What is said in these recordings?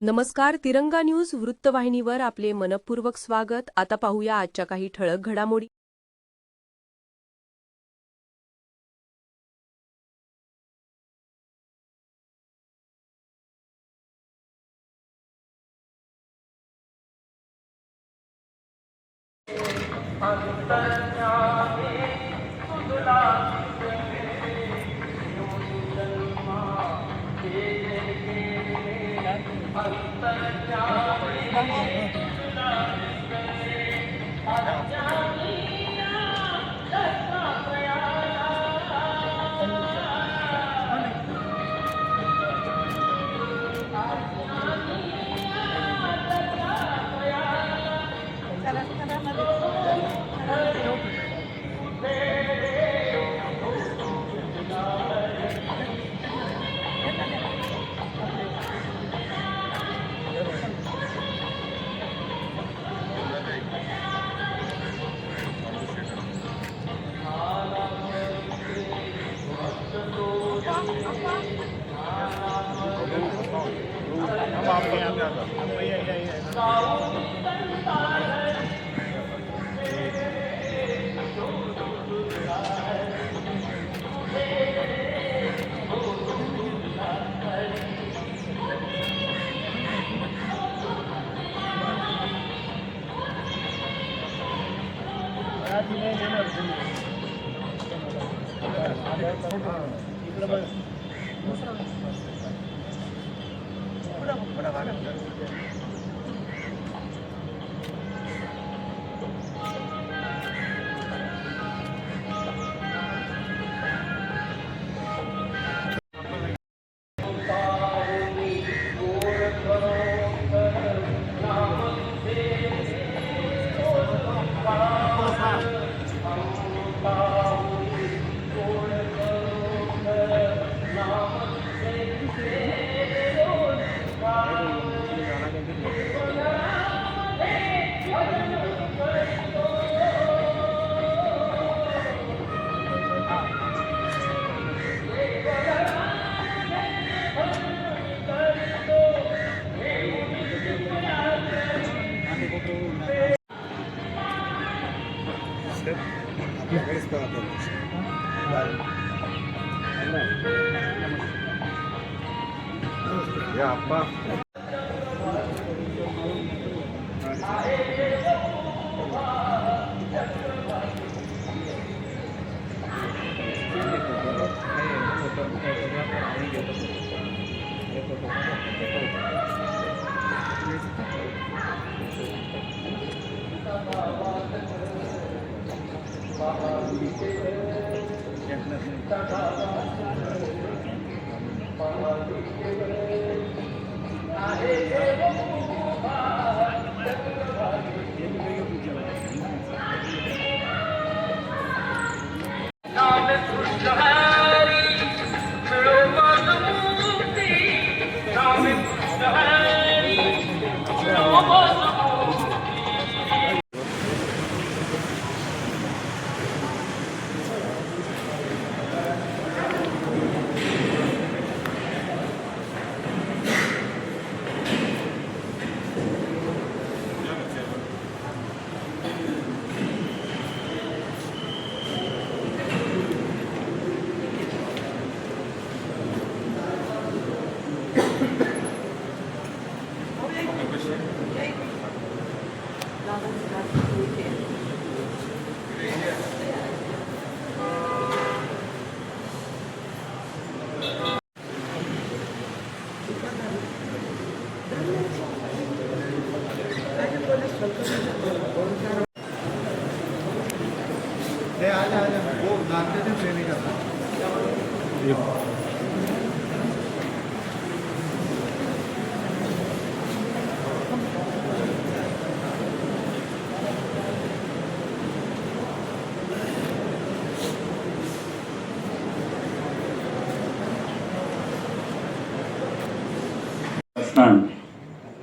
नमस्कार. तिरंगा न्यूज वृत्तवाहिनीवर आपले मनपूर्वक स्वागत. आता पाहूया आजच्या काही ठळक घडामोडी.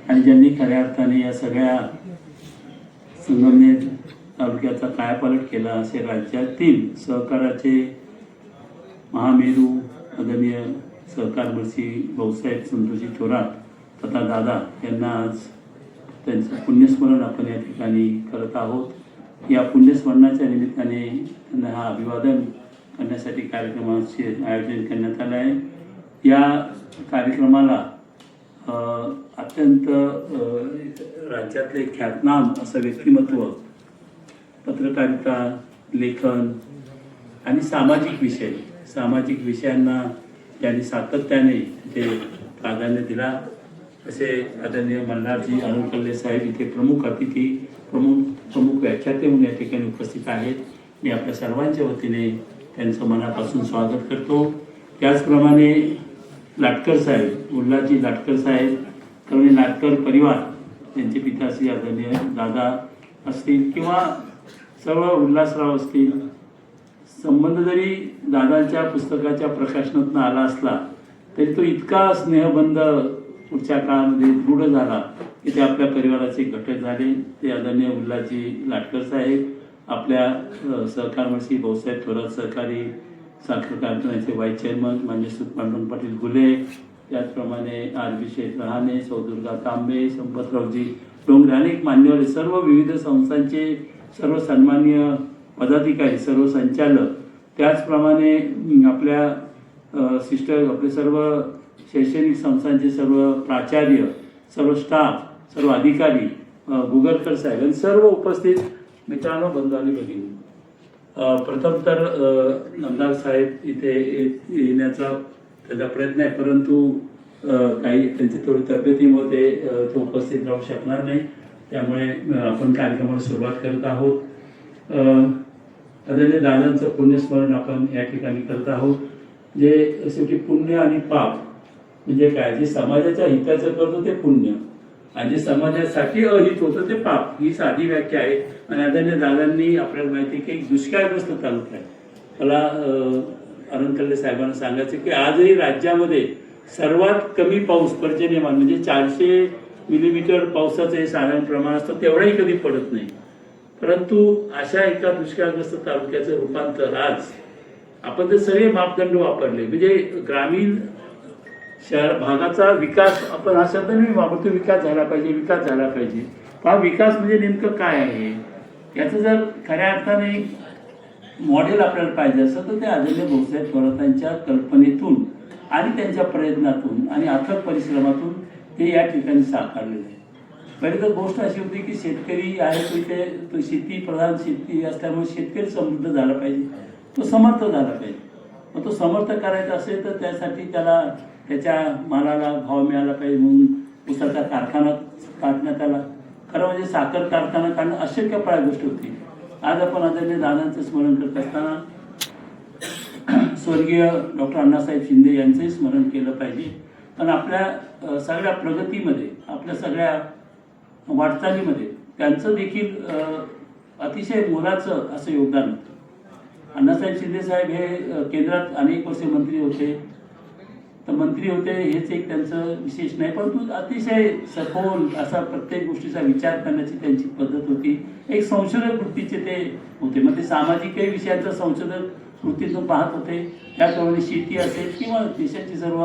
आणि ज्यांनी खऱ्या अर्थाने या सगळ्या संगमनेर तालुक्याचा कायापालट केला असे राज्यातील सहकाराचे महामेरू आदरणीय सहकार मंत्री भाऊसाहेब संतोषी थोरात तथा दादा यांना आज त्यांचं पुण्यस्मरण आपण या ठिकाणी करत आहोत. या पुण्यस्मरणाच्या निमित्ताने त्यांना हा अभिवादन करण्यासाठी कार्यक्रमाचे आयोजन करण्यात आलं आहे. या कार्यक्रमाला अत्यंत राज्यातले ख्यातनाम असं व्यक्तिमत्व, पत्रकारिता, लेखन आणि सामाजिक विषयांना त्यांनी सातत्याने ते प्राधान्य दिला. असे आदरणीय मल्हारजी अरुणकल्ले साहेब इथे प्रमुख व्याख्याते म्हणून या ठिकाणी उपस्थित आहेत. मी आपल्या सर्वांच्या वतीने त्यांचं मनापासून स्वागत करतो. त्याचप्रमाणे लाटकर साहेब, उल्हासजी लाटकर साहेब, कवळी लाटकर परिवार, त्यांचे पिताश्री आदरणीय दादा असतील किंवा सर्व उल्हासराव असतील, संबंध जरी दादांच्या पुस्तकाच्या प्रकाशनातून आला असला तरी तो इतका स्नेहबंध पुढच्या काळामध्ये दृढ झाला की ते आपल्या परिवाराचे घटक झाले. ते आदरणीय उल्हासजी लाटकर साहेब आपल्या सहकारमंत्री भाऊसाहेब थोरात सहकारी साखर कारखान्याचे व्हाईस चेअरमन मान्य पांडुरंग पाटील गुले, त्याचप्रमाणे आर.बी. शेठ रहाणे, सौदुर्गा तांबे, संपतरावजी डोंगरे, अनेक मान्यवर, सर्व विविध संस्थांचे सर्व सन्माननीय पदाधिकारी, सर्व संचालक, त्याचप्रमाणे आपल्या आपले सर्व शैक्षणिक संस्थांचे सर्व प्राचार्य, सर्व स्टाफ, सर्व अधिकारी, गुगलकर साहेब आणि सर्व उपस्थित मित्रांनो, बंधू आणि भगिनी, प्रथम तर आमदार साहेब इथे येण्याचा त्याचा प्रयत्न आहे, परंतु काही त्यांची थोडी तब्येतीमुळे ते उपस्थित राहू शकणार नाही. त्यामुळे आपण कार्यक्रमाला सुरुवात करत आहोत. आदरणीय दादांचं पुण्यस्मरण आपण या ठिकाणी करत आहोत. जे शेवटी पुण्य आणि पाप म्हणजे काय, जे समाजाच्या हिताचं करतो ते पुण्य आणि जे समाजासाठी अहित होतं ते पाप, ही साधी व्याख्या आहे. आणि आदरणीय दादांनी आपल्याला माहिती की एक दुष्काळग्रस्त तालुका आहे. मला अरुणकल्ले साहेबांना सांगायचं की आजही राज्यामध्ये सर्वात कमी पाऊस पर्जन्यमान म्हणजे 400 मिलीमीटर पावसाचं हे साधारण प्रमाण असतं, तेवढाही कधी पडत नाही. परंतु अशा एका दुष्काळग्रस्त तालुक्याचं रूपांतर आज आपण ते सगळे मापदंड वापरले, म्हणजे ग्रामीण शहर भागाचा विकास, आपण हा शब्द मी वापरतो, विकास झाला पाहिजे. हा विकास म्हणजे नेमकं काय आहे याचं जर खऱ्या अर्थाने मॉडेल आपल्याला पाहिजे असं तर ते आदरणीय भाऊसाहेब थोरातांच्या कल्पनेतून आणि त्यांच्या प्रयत्नातून आणि अथक परिश्रमातून ते या ठिकाणी साकारलेलं आहे. पहिली तर गोष्ट अशी होती की शेतकरी आहे तो इथे, तो शेतीप्रधान शेती असल्यामुळे शेतकरी समृद्ध झाला पाहिजे, तो समर्थ झाला पाहिजे. मग तो समर्थ करायचा असेल तर त्यासाठी त्याला त्याच्या मालाला भाव मिळाला पाहिजे म्हणून उसाचा कारखाना काढण्यात आला. खरं म्हणजे साखर कारखाना काढणं अशक्यप्राय गोष्ट होती. आज आपण आदरणीय दादांचं स्मरण करत असताना स्वर्गीय डॉक्टर अण्णासाहेब शिंदे यांचंही स्मरण केलं पाहिजे. पण आपल्या सगळ्या प्रगतीमध्ये, आपल्या सगळ्या वाटचालीमध्ये त्यांचं देखील अतिशय मोलाचं असं योगदान होतं. अण्णासाहेब शिंदे साहेब हे केंद्रात अनेक वर्षे मंत्री होते, हेच एक त्यांचं विशेष नाही, परंतु अतिशय सखोल असा प्रत्येक गोष्टीचा विचार करण्याची त्यांची पद्धत होती. एक संशोधक वृत्तीचे ते होते, मग ते सामाजिकही विषयांचं संशोधक वृत्तीतून पाहत होते. त्याप्रमाणे शेती असेल किंवा देशाची सर्व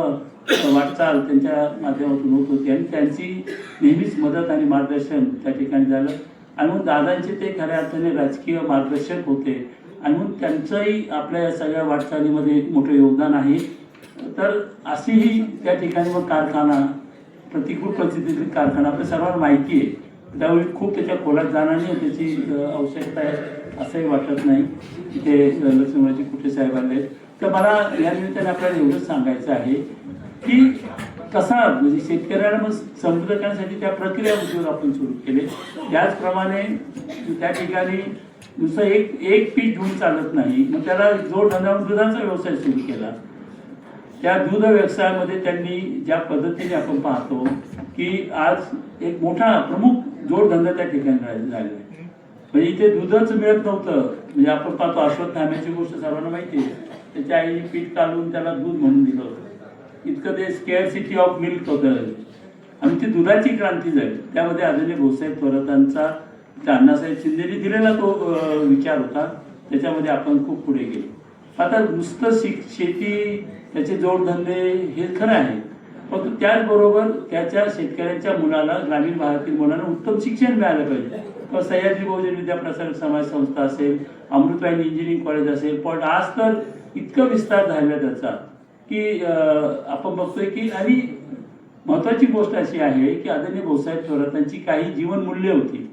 वाटचाल त्यांच्या माध्यमातून होत होती आणि त्यांची नेहमीच मदत आणि मार्गदर्शन त्या ठिकाणी झालं. आणि म्हणून दादांचे ते खऱ्या अर्थाने राजकीय मार्गदर्शक होते आणि म्हणून त्यांचंही आपल्या या सगळ्या वाटचालीमध्ये मोठं योगदान आहे. तर अशीही त्या ठिकाणी मग कारखाना, प्रतिकूल परिस्थितीतील कारखाना आपल्या सर्वांना माहिती आहे, त्यावेळी खूप त्याच्या खोलात जाणार नाही, त्याची आवश्यकता आहे असंही वाटत नाही. इथे लक्ष्मणजी कुठे साहेब आले, तर मला या निमित्ताने आपल्याला एवढंच सांगायचं आहे की कसा म्हणजे शेतकऱ्याला मग समृद्ध करण्यासाठी त्या प्रक्रिया उद्योग आपण सुरू केले. त्याचप्रमाणे त्या ठिकाणी नुसतं एक पीक घेऊन चालत नाही, मग त्याला जोडधंदा दुधाचा व्यवसाय सुरू केला. त्या दूध व्यवसायामध्ये त्यांनी ज्या पद्धतीने आपण पाहतो की आज एक मोठा प्रमुख जोडधंदा त्या ठिकाणी झालेला आहे. म्हणजे इथे दूधच मिळत नव्हतं, म्हणजे आपण पाहतो अश्वत्थाम्याची गोष्ट सर्वांना माहिती आहे, त्याच्या आईने पीठ काढून त्याला दूध म्हणून दिलं होतं. इतकं ते स्केअरसिटी ऑफ मिल्क होतं आणि ती दुधाची क्रांती झाली. त्यामध्ये आदरणीय भाऊसाहेब थोरातांचा, अण्णासाहेब शिंदेनी दिलेला तो विचार होता, त्याच्यामध्ये आपण खूप पुढे गेलो. आता नुसतं शेती, त्याचे जोडधंदे हे खरं आहे, परंतु त्याचबरोबर त्याच्या शेतकऱ्यांच्या मुलाला, ग्रामीण भागातील मुलांना उत्तम शिक्षण मिळालं पाहिजे. किंवा सह्याद्री बहुजन विद्याप्रसारक समाज संस्था असेल, अमृतवाहिनी इंजिनिअरिंग कॉलेज असेल. पण आज तर इतकं विस्तार झाला त्याचा की आपण बघतोय की, आणि महत्वाची गोष्ट अशी आहे की आदरणीय भाऊसाहेब थोरातांची काही जीवनमूल्य होती.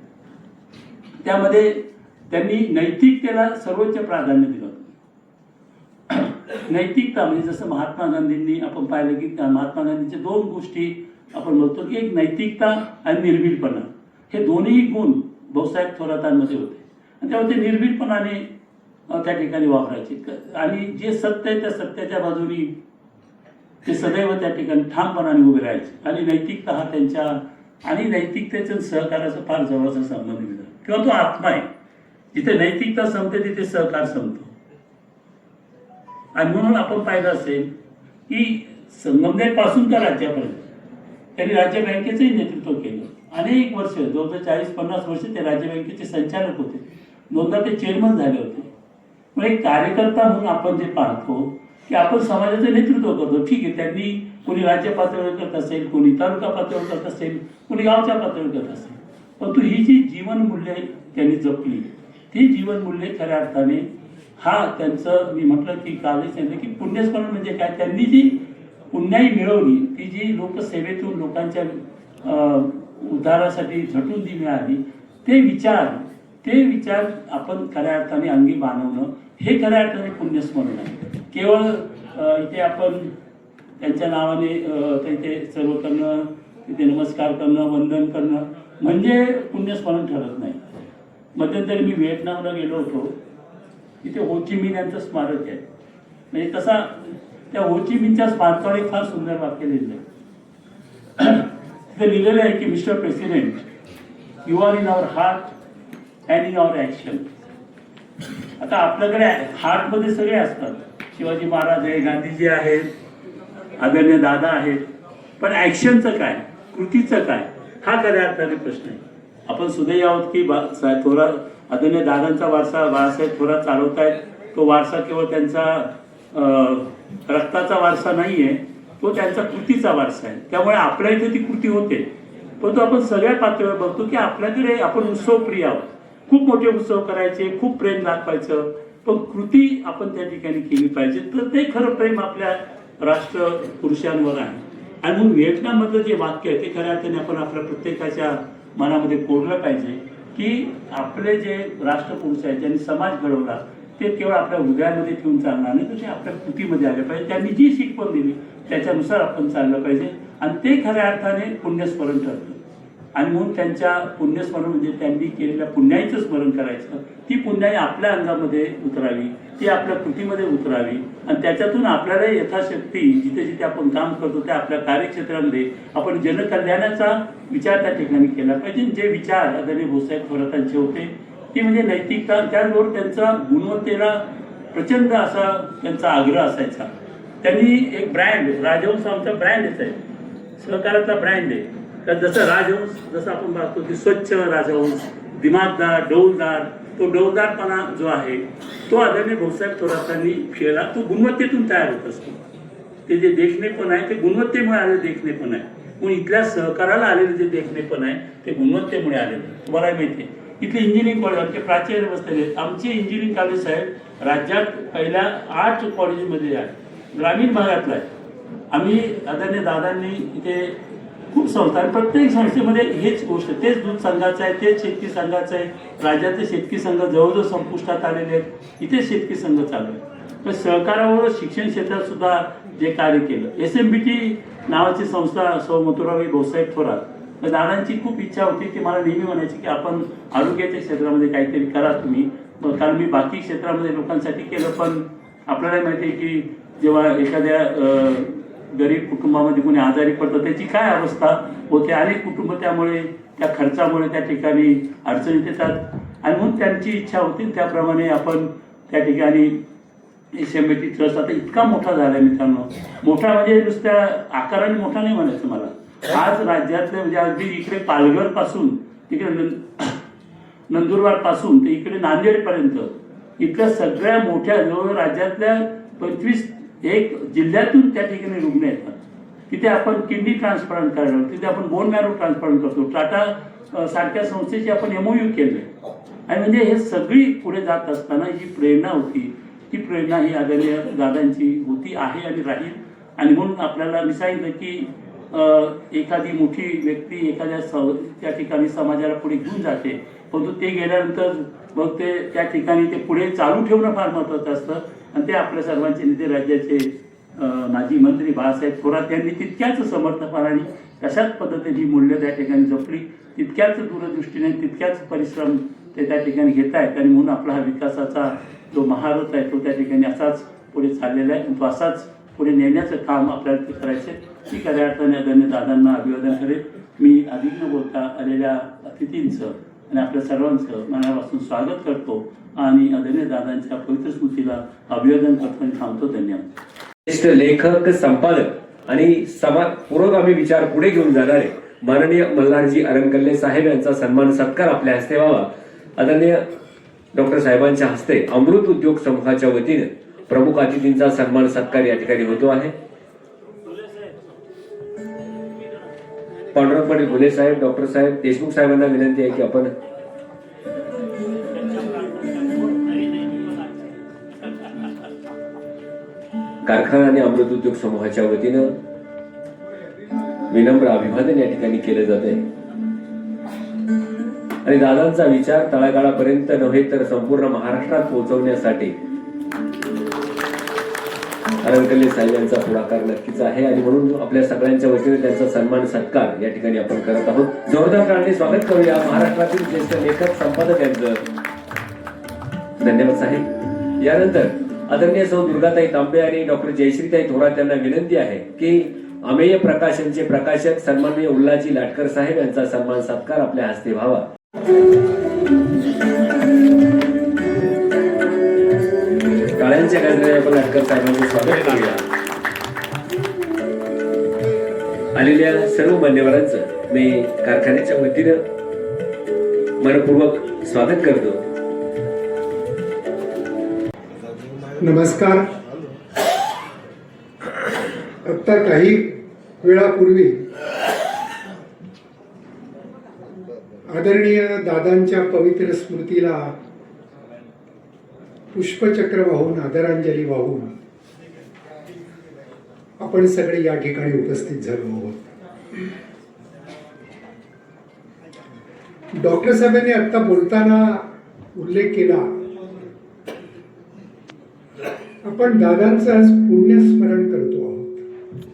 त्यामध्ये त्यांनी नैतिकतेला सर्वोच्च प्राधान्य दिलं होतं. नैतिकता म्हणजे जसं महात्मा गांधींनी आपण पाहिलं की महात्मा गांधींच्या दोन गोष्टी आपण बघतो की एक नैतिकता आणि निर्भीडपणा, हे दोन्ही गुण भाऊसाहेब थोरातांमध्ये होते. आणि त्यामुळे ते निर्भीडपणाने त्या ठिकाणी वापरायचे आणि जे सत्य आहे त्या सत्याच्या बाजूनी ते सदैव त्या ठिकाणी ठामपणाने उभे राहायचे. आणि नैतिकता हा त्यांच्या आणि नैतिकतेचं सहकाराचा फार जवळचा संबंध दिला. किंवा तो आत्मा आहे, जिथे नैतिकता संपते तिथे सहकार संपतो. आणि म्हणून आपण पाहिलं असेल की संगमनेर पासून तर राज्यापर्यंत त्यांनी राज्य बँकेचंही नेतृत्व केलं. अनेक वर्ष, जवळजवळ 40-50 वर्ष ते राज्य बँकेचे संचालक होते. दोनदा ते चेअरमन झाले होते. मग एक कार्यकर्ता म्हणून आपण जे पाहतो की आपण समाजाचं नेतृत्व करतो. ठीक आहे, त्यांनी कोणी राज्य पातळीवर करत असेल, कोणी तालुका पातळीवर करत असेल, कोणी गावच्या पातळीवर करत असेल. परंतु ही जी जीवनमूल्ये त्यांनी जपली, ती जीवनमूल्ये खऱ्या अर्थाने हा त्यांचं, मी म्हटलं की कालच सांगितलं की पुण्यस्मरण म्हणजे काय, त्यांनी जी पुण्याई मिळवली, ती जी लोकसेवेतून लोकांच्या उद्धारासाठी झटून ती मिळाली, ते विचार आपण खऱ्या अर्थाने अंगी बाणवणं हे खऱ्या अर्थाने पुण्यस्मरण आहे. केवळ इथे आपण त्यांच्या नावाने तिथे सर्व करणं, तिथे नमस्कार करणं, वंदन करणं म्हणजे पुण्यस्मरण ठरत नाही. मध्यंतरी मी व्हिएतनामला गेलो होतो. तिथे हो ची मिन यांचं स्मारक आहे. म्हणजे तसा त्या हो ची मिनच्या स्मारकावर एक फार सुंदर वाक्य लिहिलं आहे. तिथे लिहिलेलं आहे की mister president, you are in our heart and in our action. आता आपल्याकडे हार्टमध्ये सगळे असतात. शिवाजी महाराज आहे, गांधीजी आहेत, आदरणीय दादा आहेत. पण ॲक्शनचं काय, कृतीचं काय, हा खऱ्या अर्थाने प्रश्न आहे. आपण सुदैव आहोत की थोरात आदरणीय दादांचा वारसा बाळासाहेब थोरात चालवतायत. तो वारसा केवळ त्यांचा रक्ताचा वारसा नाही आहे, तो त्यांचा कृतीचा वारसा आहे. त्यामुळे आपल्या इथे ती कृती होते. परंतु आपण सगळ्या पातळीवर बघतो की आपल्याकडे आपण उत्सवप्रिय आहोत. खूप मोठे उत्सव करायचे, खूप प्रेम दाखवायचं, पण कृती आपण त्या ठिकाणी केली पाहिजे. तर ते खरं प्रेम आपल्या राष्ट्रपुरुषांवर आहे. आणि म्हणून व्हिएतनाममधलं जे वाक्य आहे ते खऱ्या अर्थाने आपण आपल्या प्रत्येकाच्या मनामध्ये कोरलं पाहिजे की आपले जे राष्ट्रपुरुष आहेत, ज्यांनी समाज घडवला, ते केवळ आपल्या हृदयामध्ये ठेवून चालणार नाही, तर ते आपल्या कृतीमध्ये आले पाहिजे. त्यांनी जी शिकवण दिली त्याच्यानुसार आपण चाललं पाहिजे. आणि ते खऱ्या अर्थाने पुण्यस्मरण ठरतं. आणि म्हणून त्यांच्या पुण्यस्मरण म्हणजे त्यांनी केलेल्या पुण्याईचं स्मरण करायचं. ती पुण्याई आपल्या अंगामध्ये उतरावी, ती आपल्या कृतीमध्ये उतरावी. आणि त्याच्यातून आपल्याला यथाशक्ती जिथे जिथे आपण काम करतो त्या आपल्या कार्यक्षेत्रामध्ये आपण जनकल्याणाचा विचार त्या ठिकाणी केला पाहिजे. जे विचार आदरणीय भाऊसाहेब थोरातांचे होते ते म्हणजे नैतिकता, त्याचबरोबर त्यांचा गुणवत्तेला प्रचंड असा त्यांचा आग्रह असायचा. त्यांनी एक ब्रँड, राजहंस आमचा ब्रँडच आहे, सहकारातला ब्रँड आहे. तर जसं राजहंस, जसं आपण पाहतो की स्वच्छ राजहंस, दिमागदार, डौलदार, तो डौलदारपणा जो आहे तो आदरणीय भाऊसाहेब थोरातांनी केला. तो गुणवत्तेतून तयार होत असतो. ते जे देखणेपण आहे ते गुणवत्तेमुळे आलेलं देखणेपण आहे. म्हणून इथल्या सहकाराला आलेलं जे देखणेपण आहे ते गुणवत्तेमुळे आलेलं. तुम्हाला माहिती आहे इथले इंजिनिअरिंग कॉलेज, आमचे प्राचार्य बसलेले आहेत. आमचे इंजिनिअरिंग कॉलेज साहेब राज्यात पहिल्या 8 कॉलेजमध्ये आहे, ग्रामीण भागातला आहे. आम्ही आदरणीय दादांनी इथे खूप संस्था, प्रत्येक संस्थेमध्ये हेच गोष्ट, तेच दूध संघाचं आहे, तेच शेतकी संघाचं आहे. राज्यातले शेतकी संघ जवळजवळ संपुष्टात आलेले आहेत. इथे शेतकी संघ चालू आहे. तर सहकाराबरोबर शिक्षण क्षेत्रात सुद्धा जे कार्य केलं, SMBT नावाची संस्था सौ मथुराबाई भाऊसाहेब थोरात, तर दादांची खूप इच्छा होती की मला नेहमी म्हणायची की आपण आरोग्याच्या क्षेत्रामध्ये काहीतरी करा तुम्ही. कारण मी बाकी क्षेत्रामध्ये लोकांसाठी केलं, पण आपल्याला माहिती आहे की जेव्हा एखाद्या गरीब कुटुंबामध्ये कोणी आजारी पडतं त्याची काय अवस्था होते. अनेक कुटुंब त्यामुळे त्या खर्चामुळे त्या ठिकाणी अडचणीत येतात. आणि म्हणून त्यांची इच्छा होती त्याप्रमाणे आपण त्या ठिकाणी SMBT ट्रस्ट आता इतका मोठा झाला आहे मित्रांनो. मोठा म्हणजे नुसत्या आकाराने मोठा नाही म्हणायचं मला. आज राज्यातले म्हणजे अगदी इकडे पालघर पासून तिकडे नंदुरबार पासून ते इकडे नांदेडपर्यंत इथल्या सगळ्या मोठ्या जवळ राज्यातल्या 25 जिल्ह्यातून त्या ठिकाणी रुग्ण येतात. तिथे आपण किडनी ट्रान्सप्लांट करणार, तिथे आपण बोन मॅरो ट्रान्सप्लांट करतो. टाटा सारख्या संस्थेची आपण MOU केले. आणि म्हणजे हे सगळी पुढे जात असताना जी प्रेरणा होती, ती प्रेरणा ही आदरणीय दादांची होती, आहे आणि राहील. आणि म्हणून आपल्याला मी सांगितलं की एखादी मोठी व्यक्ती एखाद्या त्या ठिकाणी समाजाला पुढे घेऊन जाते, परंतु ते गेल्यानंतर मग ते त्या ठिकाणी ते पुढे चालू ठेवणं फार महत्त्वाचं असतं. आणि ते आपल्या सर्वांचे नेते राज्याचे माजी मंत्री बाळासाहेब थोरात यांनी तितक्याच समर्थपणाने तशाच पद्धतीने ही मूल्य त्या ठिकाणी जपली, तितक्याच दूरदृष्टीने तितक्याच परिश्रम ते त्या ठिकाणी घेत आहेत. आणि म्हणून आपला हा विकासाचा जो महारथ आहे तो त्या ठिकाणी असाच पुढे चाललेला आहे. तो असाच पुढे नेण्याचं काम आपल्याला ते करायचं आहे. मी खऱ्या अर्थाने आदरणीय दादांना अभिवादन करेन. मी अधिक न बोलता आलेल्या अतिथींचं आणि आपल्या सर्वांचं मनापासून स्वागत करतो आणि आदरणीय दादांच्या पवित्र स्मृतीला अभिवादन करतो आणि थांबतो. धन्यवाद. ज्येष्ठ लेखक, संपादक आणि समाज पुरोगामी विचार पुढे घेऊन जाणारे माननीय मल्हारजी अरणकल्ले साहेब यांचा सन्मान सत्कार आपल्या हस्ते व्हावा. आदरणीय डॉक्टर साहेबांच्या हस्ते अमृत उद्योग समूहाच्या वतीने प्रमुख अतिथींचा सन्मान सत्कार या ठिकाणी होतो आहे. पांडुरंग पाटील घुले साहेब, डॉक्टर साहेब देशमुख साहेबांना विनंती आहे की आपण कारखाना आणि अमृत उद्योग समूहाच्या वतीनं विनम्र अभिवादन या ठिकाणी केलं जाते. आणि दादांचा विचार तळागाळापर्यंत नव्हे तर संपूर्ण महाराष्ट्रात पोहोचवण्यासाठी अरणकल्ले साहेब यांचा पुढाकार नक्कीच आहे. आणि म्हणून आपल्या सगळ्यांच्या वतीने त्यांचा सन्मान सत्कार या ठिकाणी आपण करत आहोत. जोरदार टाळ्यांनी स्वागत करूया महाराष्ट्रातील ज्येष्ठ लेखक, संपादक यांचं. धन्यवाद साहेब. यानंतर आदरणीय सौ दुर्गाताई तांबे आणि डॉक्टर जयश्रीताई थोरात यांना विनंती आहे की अमेय प्रकाशनचे प्रकाशक सन्माननीय उल्हाजी लाटकर साहेब यांचा सन्मान सत्कार आपल्या हस्ते व्हावा. टाळ्यांच्या गजराने आपण लाटकर साहेबांचं स्वागत करूया. आलेल्या सर्व मान्यवरांचं मी कारखान्याच्या वतीनं मनपूर्वक स्वागत करतो. नमस्कार. आता काही वेळापूर्वी आदरणीय दादांच्या पवित्र स्मृतीला पुष्पचक्र वाहून आदरांजली वाहून आपण सगळे या ठिकाणी उपस्थित झालो आहोत. डॉक्टर साहेबांनी आता बोलताना उल्लेख केला, आपण दादांचं आज पुण्यस्मरण करतो आहोत,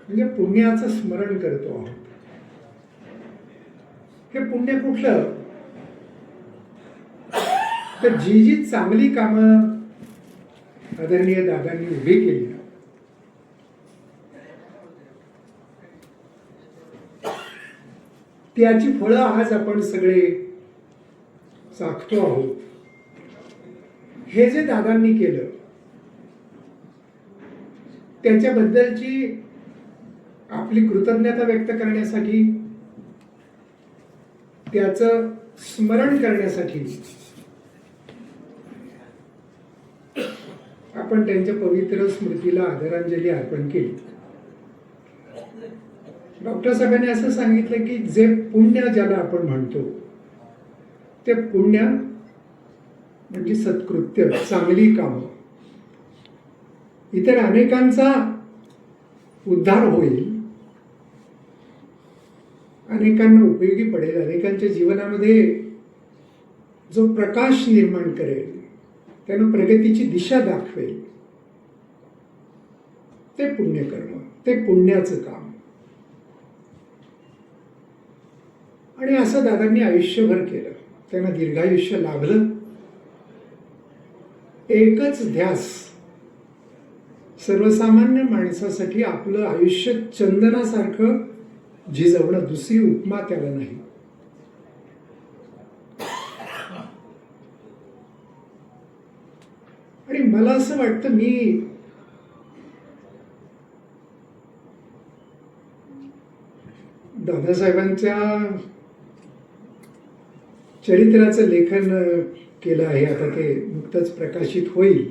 म्हणजे पुण्याचं स्मरण करतो आहोत. हे पुण्य कुठलं? तर जी जी चांगली कामं आदरणीय दादांनी उभी केली त्याची फळं आज आपण सगळे चाखतो आहोत. हे जे दादांनी केलं त्याच्याबद्दलची आपली कृतज्ञता व्यक्त करण्यासाठी, त्याचं स्मरण करण्यासाठी आपण त्यांच्या पवित्र स्मृतीला आदरांजली अर्पण केली. डॉक्टर साहेबांनी असं सांगितलं की जे पुण्य ज्याला आपण म्हणतो ते पुण्य म्हणजे सत्कृत्य, चांगली कामं. इतर अनेकांचा उद्धार होईल, अनेकांना उपयोगी पडेल, अनेकांच्या जीवनामध्ये जो प्रकाश निर्माण करेल, त्यांना प्रगतीची दिशा दाखवेल, ते पुण्यकर्म, ते पुण्याचं काम. आणि असं दादांनी आयुष्यभर केलं. त्यांना दीर्घायुष्य लाभलं. एकच ध्यास, सर्वसामान्य माणसासाठी आपलं आयुष्य चंदनासारखं झिजवणं, दुसरी उपमा त्याला नाही. आणि मला असं वाटतं, मी दादासाहेबांच्या चरित्राचं लेखन केलं आहे. आता ते नुकतंच प्रकाशित होईल.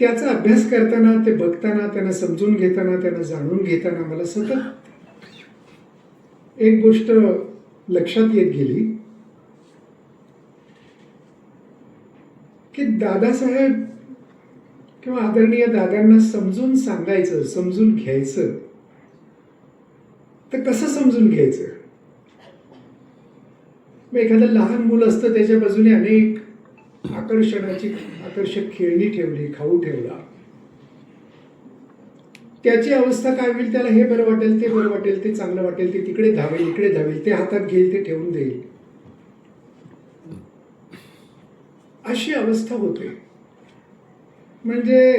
त्याचा अभ्यास करताना, ते बघताना, त्यांना समजून घेताना, त्यांना जाणून घेताना मला सतत एक गोष्ट लक्षात येत गेली की दादासाहेब किंवा आदरणीय दादांना समजून सांगायचं, समजून घ्यायचं, तर कसं समजून घ्यायचं? मग एखादं लहान मुलं असतं, त्याच्या बाजूने अनेक आकर्षक खेळणी ठेवली, खाऊ ठेवला, त्याची अवस्था काय होईल? त्याला हे बरं वाटेल, ते बरं वाटेल, ते चांगलं वाटेल, ते तिकडे धावेल, इकडे धावेल, ते हातात घेईल, ते ठेवून देईल, अशी अवस्था होते. म्हणजे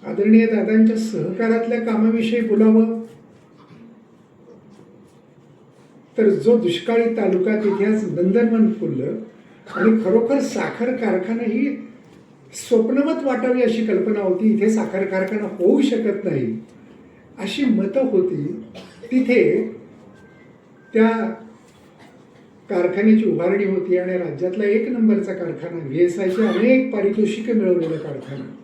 आदरणीय दादांच्या सहकारातल्या कामाविषयी बोलावं तर जो दुष्काळी तालुका तिथे आज नंदनवन फुललं आणि खरोखर साखर कारखाना ही स्वप्नवत वाटावी अशी कल्पना होती. इथे साखर कारखाना होऊ शकत नाही अशी मतं होती. तिथे त्या कारखान्याची उभारणी होती आणि राज्यातला 1 नंबरचा कारखाना, VSIचे अनेक पारितोषिकं मिळवलेला कारखाना.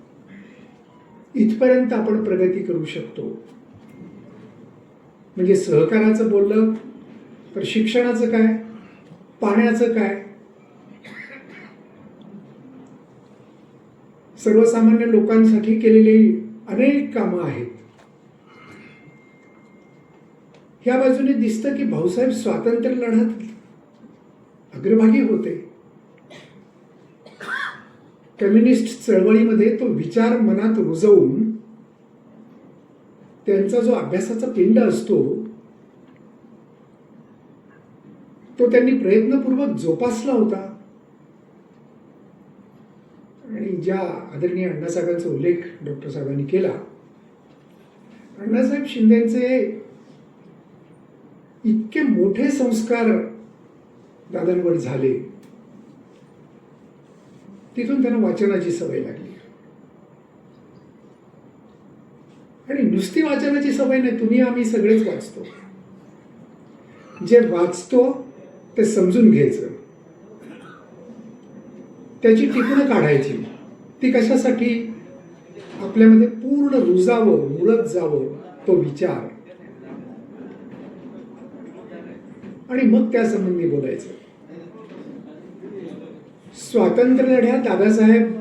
इथपर्यंत आपण प्रगती करू शकतो. म्हणजे सहकाराचं बोललं तर शिक्षणाचं काय, पाण्याचं काय, सर्वसामान्य लोकांसाठी केलेली अनेक कामं आहेत. ह्या बाजूने दिसतं की भाऊसाहेब स्वातंत्र्य लढ्यात अग्रभागी होते. कम्युनिस्ट चळवळीमध्ये तो विचार मनात रुजवून त्यांचा जो अभ्यासाचा पिंड असतो तो त्यांनी प्रयत्नपूर्वक जोपासला होता. आणि ज्या आदरणीय अण्णासाहेबांचा उल्लेख डॉक्टर साहेबांनी केला, अण्णासाहेब शिंदेचे इतके मोठे संस्कार दादांवर झाले, तिथून त्यांना वाचनाची सवय लागली. आणि नुसती वाचनाची सवय नाही, तुम्ही आम्ही सगळेच वाचतो. जे वाचतो ते समजून घ्यायचं, त्याची टिपणं काढायची. ती कशासाठी? आपल्यामध्ये पूर्ण रुजावं, मुरत जावं तो विचार, आणि मग त्या संबंधी बोलायचं. स्वातंत्र्य लढ्यात दादासाहेब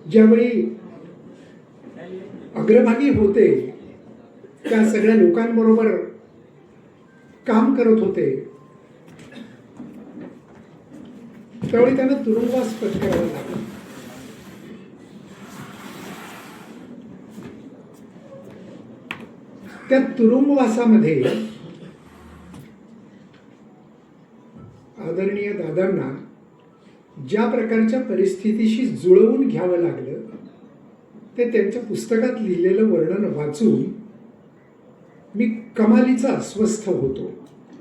ज्यावेळी अग्रभागी होते, त्या सगळ्या लोकांबरोबर काम करत होते, त्यावेळी त्यांना तुरुंगवास पत्करावा लागला. त्या तुरुंगवासामध्ये आदरणीय दादांना ज्या प्रकारच्या परिस्थितीशी जुळवून घ्यावं लागलं ते त्यांच्या पुस्तकात लिहिलेलं वर्णन वाचून मी कमालीचा अस्वस्थ होतो.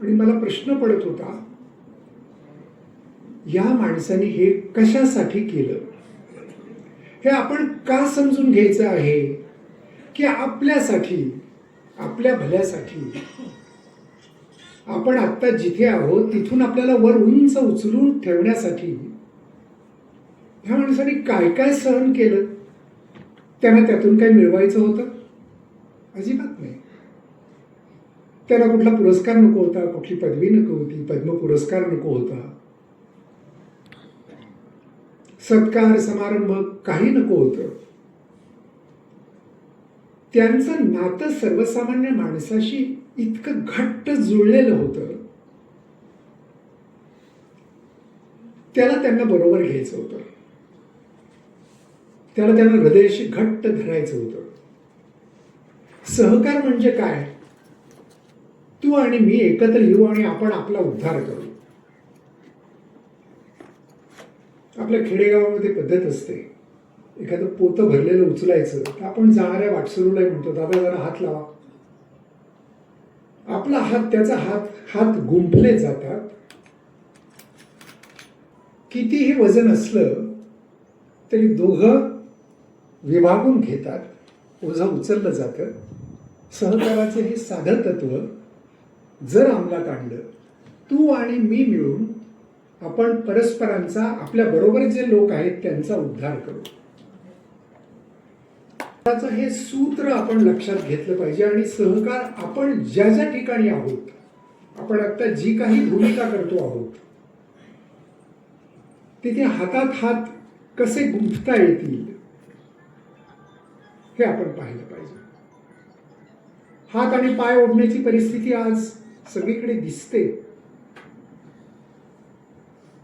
आणि मला प्रश्न पडत होता, या माणसाने हे कशासाठी केलं? हे आपण का समजून घ्यायचं आहे की आपल्यासाठी, आपल्या भल्यासाठी? आपण आत्ता जिथे आहोत तिथून आपल्याला वर उंच उचलून ठेवण्यासाठी ह्या माणसाने काय काय सहन केलं? त्यांना त्यातून काय मिळवायचं होतं? अजिबात नाही. त्यांना कुठला पुरस्कार नको होता, कुठली पदवी नको होती, पद्म पुरस्कार नको होता, सत्कार समारंभ काही नको होतं. त्यांचं नातं सर्वसामान्य माणसाशी इतकं घट्ट जुळलेलं होतं, त्याला त्यांना बरोबर घ्यायचं होतं, त्याला त्यांना हृदयाशी घट्ट धरायचं होतं. सहकार म्हणजे काय? तू आणि मी एकत्र येऊ आणि आपण आपला उद्धार करू. आपल्या खेडेगावामध्ये पद्धत असते, एखादं पोतं भरलेलं उचलायचं तर आपण जाणाऱ्या वाटसरूला म्हणतो, दादा जरा हात लावा. आपला हात, त्याचा हात गुंफले जातात. कितीही वजन असलं तरी दोघं विभागून घेतात, ओझं उचललं जातं. सहकाराचं हे साधं तत्व जर अंमलात आणलं, तू आणि मी मिळून आपण परस्परांचा, आपल्या बरोबर जे लोक आहेत त्यांचा उद्धार करू. त्याचं हे सूत्र आपण लक्षात घेतलं पाहिजे आणि सहकार आपण ज्या ज्या ठिकाणी आहोत, आपण आता जी काही भूमिका करतो आहोत तिथे हातात हात कसे गुंफता येतील हे आपण पाहिलं पाहिजे. हात आणि पाय ओढण्याची परिस्थिती आज सगळीकडे दिसते.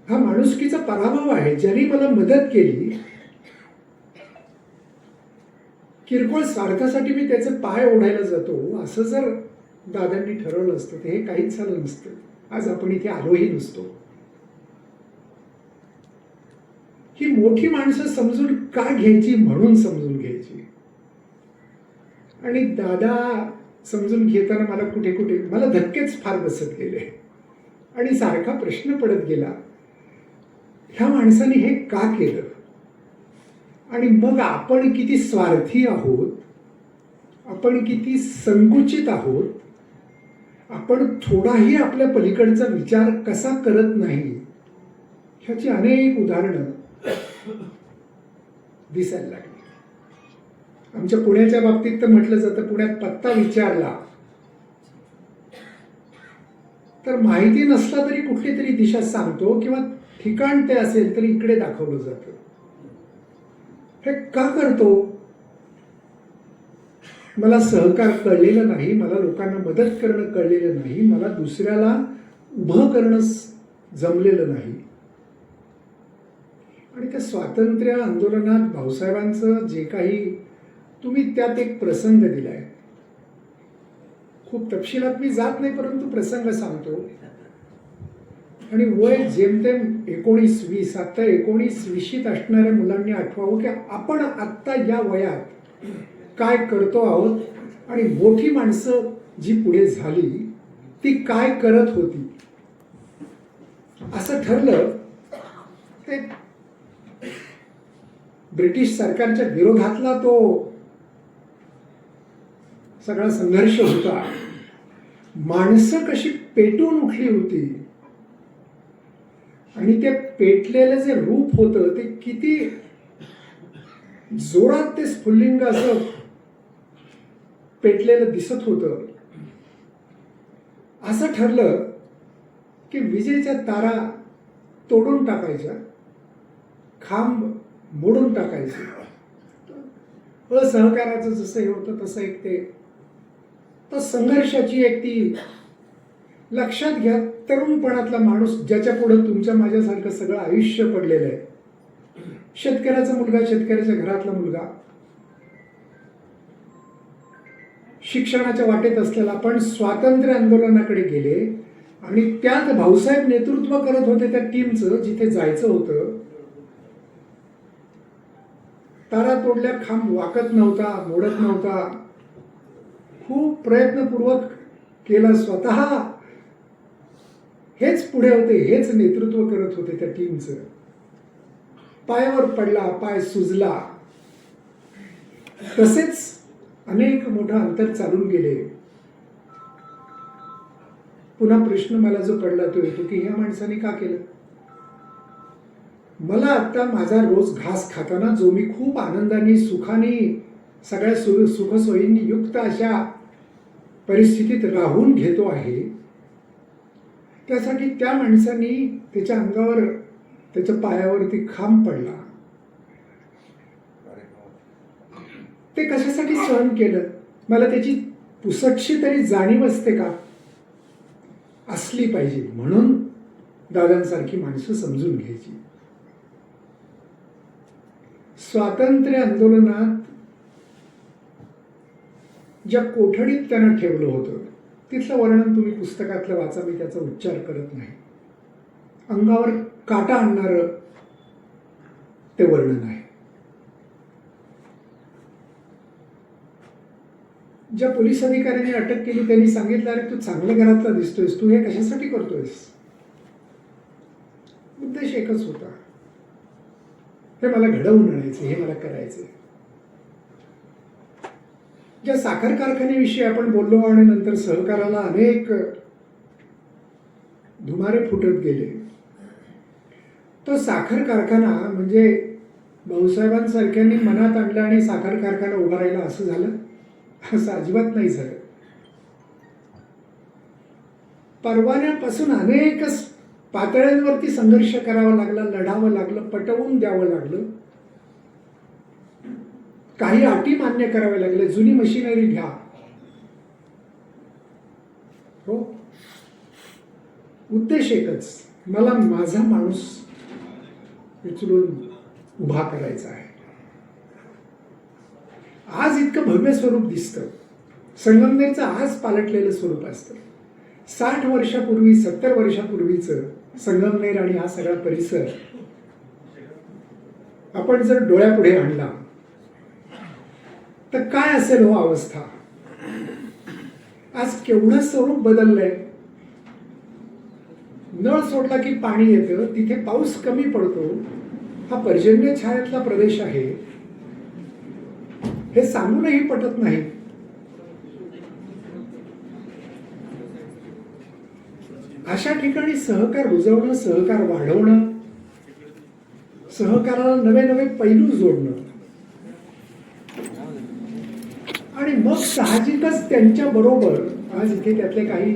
हा माणुसकीचा पराभव आहे. ज्यांनी मला मदत केली, किरकोळ स्वार्थासाठी मी त्याचे पाय ओढायला जातो, असं जर दादांनी ठरवलं असतं तर हे काहीच झालं नसतं. आज आपण इथे आलोही नसतो. ही मोठी माणसं समजून का घ्यायची म्हणून समजून घ्यायची. आणि दादा समजून घेताना मला कुठे कुठे मला धक्केच फार बसत गेले आणि सारखा प्रश्न पडत गेला, ह्या माणसाने हे का केलं. आणि मग आपण किती स्वार्थी आहोत, आपण किती संकुचित आहोत, आपण थोडाही आपल्या पलीकडचा विचार कसा करत नाही, ह्याची अनेक उदाहरणं दिसायला लागली. आमच्या पुण्याच्या बाबतीत तर म्हटलं जातं, पुण्यात पत्ता विचारला तर माहिती नसला तरी कुठली तरी दिशा सांगतो किंवा ठिकाण ते असेल तरी इकडे दाखवलं जातं. हे का करतो. मला सहकार कळलेलं नाही, मला लोकांना मदत करणं कळलेलं नाही, मला दुसऱ्याला उभं करणं जमलेलं नाही. आणि त्या स्वातंत्र्य आंदोलनात भाऊसाहेबांचं जे काही तुम्ही त्यात एक प्रसंग दिलाय, खूप तपशिलात मी जात नाही परंतु प्रसंग सांगतो. आणि वय जेमतेम 19-20, आता 19-20 असणाऱ्या मुलांनी आठवावं की आपण आत्ता या वयात काय करतो आहोत आणि मोठी माणसं जी पुढे झाली ती काय करत होती. असं ठरलं ते ब्रिटिश सरकारच्या विरोधातला तो सगळा संघर्ष होता. माणसं कशी पेटून उठली होती आणि ते पेटलेलं जे रूप होतं ते किती जोरात ते स्फुल्लिंग असं पेटलेलं दिसत होतं. असं ठरलं की विजेच्या तारा तोडून टाकायच्या, खांब मोडून टाकायचे. असहकाराचं जसं हे होतं तसं एक तो संघर्षाची एक ती लक्षात घ्या. तरुणपणातला माणूस ज्याच्या पुढे तुमच्या माझ्यासारखं सगळं आयुष्य पडलेलं आहे, शेतकऱ्याचा मुलगा, शेतकऱ्याच्या घरातला मुलगा, शिक्षणाच्या वाटेत असलेला, पण स्वातंत्र्य आंदोलनाकडे गेले आणि त्यात भाऊसाहेब नेतृत्व करत होते त्या टीमचं. जिथे जायचं होतं तारा तोडल्या, खांब वाकत नव्हता, मोडत नव्हता. खूप प्रयत्नपूर्वक केला स्वतः. हेच पुढे होते, हेच नेतृत्व करत होते त्या टीमचं. पायावर पडला, पाय सुजला. तसेच अनेक मोठं अंतर चालून गेले. पुन्हा प्रश्न मला जो पडला तो येतो की ह्या माणसाने का केलं. मला आता माझा रोज घास खाताना जो मी खूप आनंदाने, सुखाने, सगळ्या सुखसोयींनी युक्त अशा परिस्थितीत राहून घेतो आहे, त्यासाठी त्या माणसाने त्याच्या अंगावर, त्याच्या पायावरती खांब पडला. ते कशासाठी सहन केलं. मला त्याची पुसटशी तरी जाणीव असते का. असली पाहिजे म्हणून दादांसारखी माणसं समजून घ्यायची. स्वातंत्र्य आंदोलनात ज्या कोठडीत त्यांना ठेवलं होतं तिथलं वर्णन तुम्ही पुस्तकातलं वाचा, मी त्याचा उच्चार करत नाही. अंगावर काटा आणणारं ते वर्णन आहे. ज्या पोलीस अधिकाऱ्यांनी अटक केली त्यांनी सांगितलं, अरे तू चांगल्या घरातला दिसतोयस, तू हे कशासाठी करतोयस. उद्देश एकच होता, हे मला घडवून आणायचं, हे मला करायचं. ज्या साखर कारखान्याविषयी आपण बोललो आणि नंतर सहकाराला अनेक धुमारे फुटत गेले, तो साखर कारखाना म्हणजे भाऊसाहेबांसारख्यांनी मनात आणलं आणि साखर कारखाना उभा राहिला असं झालं? असं अजिबात नाही झालं. परवान्यापासून अनेक पातळ्यांवरती संघर्ष करावा लागला, लढावं लागलं, पटवून द्यावं लागलं, काही अटी मान्य कराव्या लागल्या. जुनी मशिनरी घ्या, हो, उद्देश एकच, मला माझा माणूस उचलून उभा करायचा आहे. आज इतकं भव्य स्वरूप दिसतं, संगमनेरचं आज पालटलेलं स्वरूप असतं. 60 वर्षापूर्वी 70 वर्षापूर्वीचं संगमनेर आणि हा सगळा परिसर आपण जर डोळ्यापुढे आणला तर काय असेल हो अवस्था? आज केवढं स्वरूप बदललंय. नळ सोडला की पाणी येतं, तिथे पाऊस कमी पडतो. हा पर्जन्य छायातला प्रदेश आहे, हे सांगूनही पटत नाही. अशा ठिकाणी सहकार रुजवणं, सहकार वाढवणं, सहकाराला नवे नवे पैलू जोडणं आणि मग साहजिकच त्यांच्या बरोबर आज इथे त्यातले काही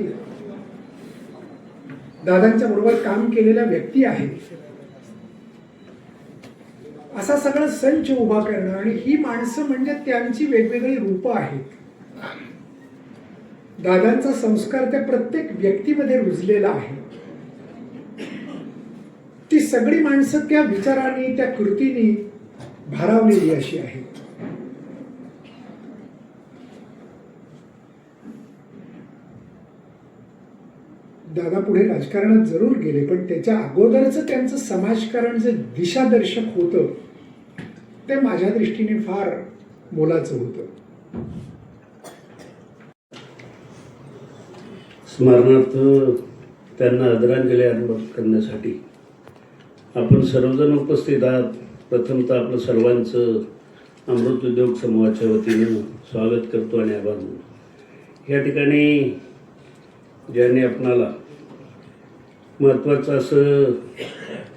दादांच्या बरोबर काम केलेल्या व्यक्ती आहेत, असा सगळा संच उभा करणं. आणि ही माणसं म्हणजे त्यांची वेगवेगळी रूपं आहेत. दादांचा संस्कार त्या प्रत्येक व्यक्तीमध्ये रुजलेला आहे. ती सगळी माणसं त्या विचारांनी, त्या कृतींनी भारावलेली अशी आहे. दादा पुढे राजकारणात जरूर गेले, पण त्याच्या अगोदरचं त्यांचं समाजकारण जे दिशादर्शक होतं ते माझ्या दृष्टीने फार मोलाचं होतं. स्मरणार्थ त्यांना आदरांजली अर्पण करण्यासाठी आपण सर्वजण उपस्थित आहात. प्रथमतः आपलं सर्वांचं अमृत उद्योग समूहाच्या वतीनं स्वागत करतो आणि आभार मानतो. या ठिकाणी ज्यांनी आपणाला महत्त्वाचं असं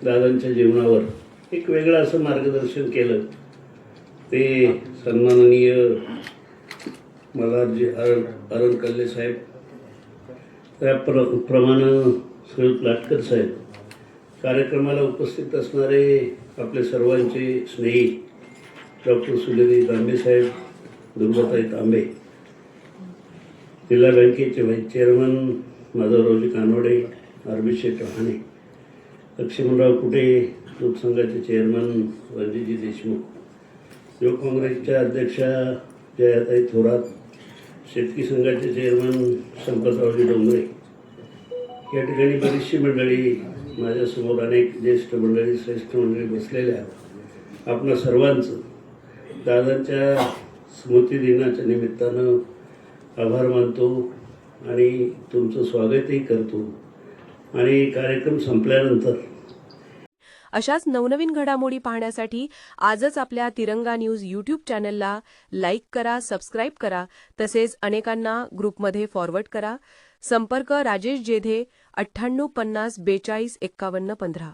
दादांच्या जीवनावर एक वेगळं असं मार्गदर्शन केलं ते सन्माननीय मल्हारजी अरणकल्ले साहेब, त्याप्रमाणे श्रीयुत लाटकर साहेब, कार्यक्रमाला उपस्थित असणारे आपले सर्वांचे स्नेही डॉक्टर सुलेरी तांबे साहेब, दुर्गाताई तांबे, जिल्हा बँकेचे व्हाईस चेअरमन माधवरावजी कानवडे, आरबीशे चव्हाणे, लक्ष्मणराव कुटे, लोकसंघाचे चेअरमन रणजितजी देशमुख, युवक काँग्रेसच्या अध्यक्षा जयाताई थोरात, शेतकी संघाचे चेअरमन संपतरावजी डोंगरे, या ठिकाणी बरीचशी मंडळी, माझ्यासमोर अनेक ज्येष्ठ मंडळी, श्रेष्ठ मंडळी बसलेल्या आपणा सर्वांचं दादांच्या स्मृती दिनाच्या निमित्तानं आभार मानतो आणि तुमचं स्वागतही करतो. आणि कार्यक्रम संपल्यानंतर अशाच नवनवीन घडामोडी पाहण्यासाठी आजच आपल्या तिरंगा न्यूज यूट्यूब चॅनलला लाईक करा, सबस्क्राईब करा, तसेच अनेकांना ग्रुपमध्ये फॉरवर्ड करा. संपर्क राजेश जेधे 98 50 42 51 15.